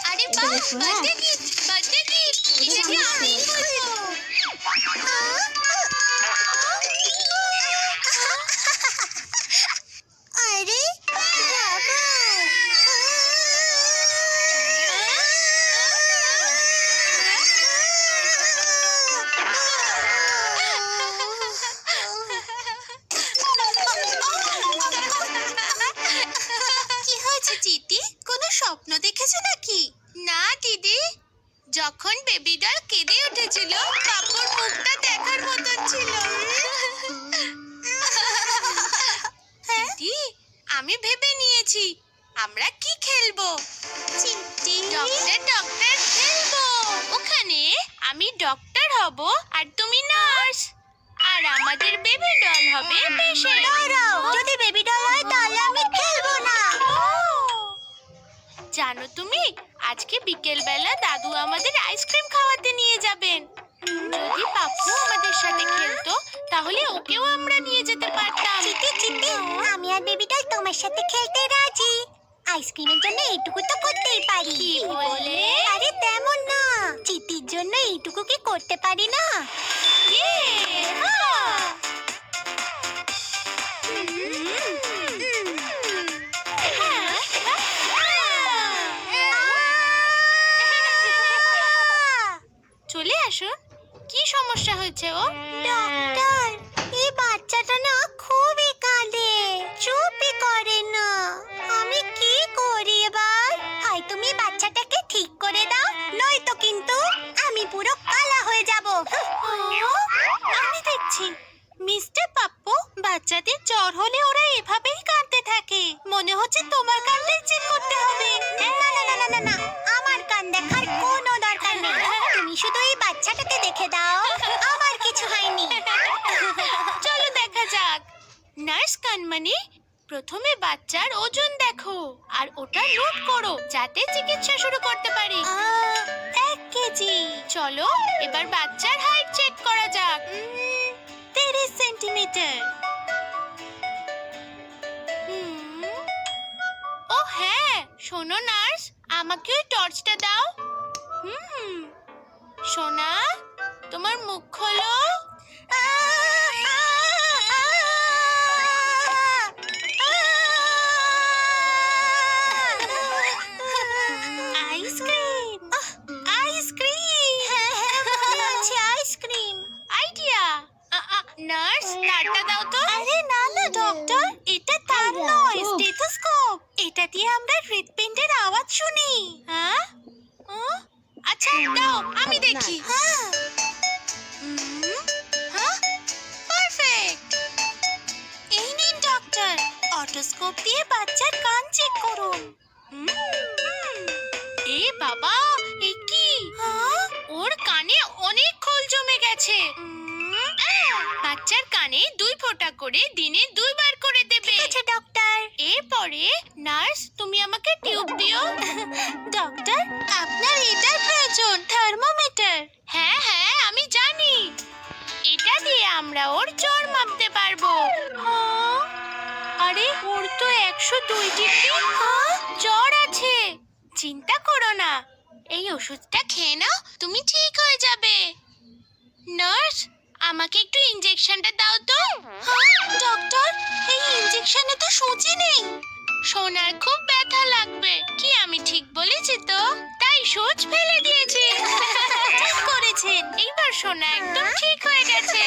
আরে বাহ, birthday gift, birthday gift. এটা কি আমি খুলবো? আরে কি হয়েছে চিটি? কোনো স্বপ্ন দেখেছো নাকি? না দিদি, যখন বেবি ডল কেঁদে উঠেছিল পাপুর মুখটা দেখার মতন ছিল। দিদি, আমি ভেবে নিয়েছি আমরা কি খেলবো। চিটি ডক্টর ডক্টর খেলবো। ওখানে আমি ডক্টর হব আর তুমি নার্স, আর আমাদের বেবি ডল হবে পেশেন্ট। দাঁড়াও, যদি বেবি ডল হয় তাহলে আমি খেলবো না। জানো তুমি, আজকে বিকেল বেলা দাদু আমাদের আইসক্রিম খাওয়াতে নিয়ে যাবেন। যদি পাপ্পু আমাদের সাথে খেলতো তাহলে ওকেও আমরা নিয়ে যেতে পারতাম। চিটি চিটি, আমি আর বেবি ডল তোমার সাথে খেলতে রাজি। আইসক্রিমের জন্য এইটুকু তো করতেই পারি। কি বললে? আরে তেমন না, চিটির জন্য এইটুকু কি করতে পারি না? ইয়ে, হ্যাঁ। চলে আসুন। কি সমস্যা হয়েছে ও? ডক্টর, এই বাচ্চাটা না খুবই কাঁদে, চুপই করে না। আমি কি করি এবার? হয় তুমি বাচ্চাটাকে ঠিক করে দাও, নয়তো কিন্তু আমি পুরো কালা হয়ে যাব। আমি দেখছি মিস্টার পাপ্পু, বাচ্চাদের জ্বর হলে ওরা এভাবেই কাঁদতে থাকে। মনে হচ্ছে তোমার কানটাই চেক করতে হবে। না না না না না না, আমার কান দেখার কোনো দরকার নেই। তুমি শুধু এই বাচ্চাটাকে দেখে দাও, আমার কিছু হয়নি। চলো দেখা যাক। নার্স কানমানি, প্রথমে বাচ্চার ওজন দেখো আর ওটা নোট করো যাতে চিকিৎসা শুরু করতে পারি। 1 কেজি। চলো এবার বাচ্চার হাইট চেক করা যাক। 30 সেন্টিমিটার। ও হ্যাঁ, শোনো নার্স, আমাকে ওই টর্চটা দাও। সোনা, তোমার মুখ খোলো। Ice cream, ice cream. Ice cream. Idea. Nurse, তারটা দাও তো। আরে না না ডক্টর, এটা তার নয়, স্টেথোস্কোপ। এটা দিয়ে আমরা হৃৎপিণ্ডের আওয়াজ শুনি। হ্যাঁ? আচ্ছা দাও, আমি দেখি। হ্যাঁ, পারফেক্ট। এই নিন ডক্টর, অটোস্কোপ দিয়ে বাচ্চার কান চেক করুন। এ বাবা, এ কি? ওর কানে অনেক খোল জমে গেছে। বাচ্চার কানে 2 ফোঁটা করে দিনে 2 বার করে দেবে। ঠিক আছে ডক্টর। এরপরে নার্স, তুমি আমাকে টিউব দিও। ডক্টর, আপনার এটার প্রয়োজন, থার্মোমিটার। হ্যাঁ হ্যাঁ, আমি জানি। এটা দিয়ে আমরা ওর জ্বর মাপতে পারবো। আরে ওর তো 102 ডিগ্রি জ্বর আছে। চিন্তা করো না, এই ওষুধটা খেয়ে নাও, তুমি ঠিক হয়ে যাবে। নার্স, আমাকে একটু ইনজেকশনটা দাও তো। ডক্টর, এই ইনজেকশনে তো সুজি নেই। সোনার খুব ব্যথা লাগবে। কি আমি ঠিক বলেছি তো? তাই সুচ ফেলে দিয়েছি। ঠিক করেছেন, এইবার সোনা একদম ঠিক হয়ে গেছে।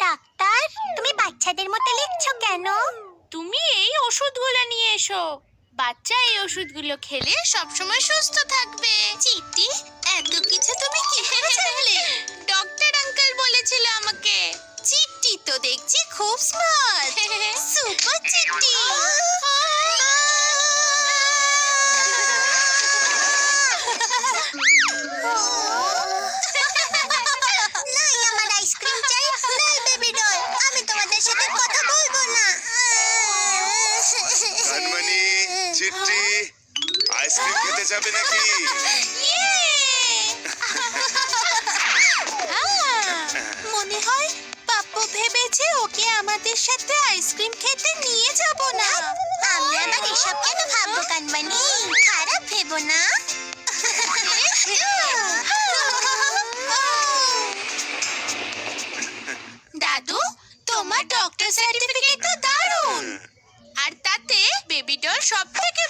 ডাক্তার, তুমি বাচ্চাদের মতো লিখছো কেন? তুমি এই ওষুধগুলো নিয়ে এসো। বাচ্চা এই ওষুধগুলো খেলে সবসময় সুস্থ থাকবে। চিটি, এত কিছু তুমি কি করে জানলে? ডক্টর আঙ্কেল বলেছিল আমাকে। চিটি তো দেখছি খুব স্মার্ট। সুপার চিটি। নাই আমার আইসক্রিম চাই, নাই বেবি ডল। আমি তোমাদের সাথে কথা বলবো না। কানমানি, চিট্টি, আইসক্রিম খেতে যাবে নাকি? মনে হয় পাপ্পু ভেবেছে ওকে আমাদের সাথে আইসক্রিম খেতে নিয়ে যাব না। আমি আবার এসব কেন ভাববো কানমানি? খারাপ ভেবো না। দাদু, তোমার ডক্টর সার্টিফিকেট তো দারুণ। আর তাতে বেবি ডল সব থেকে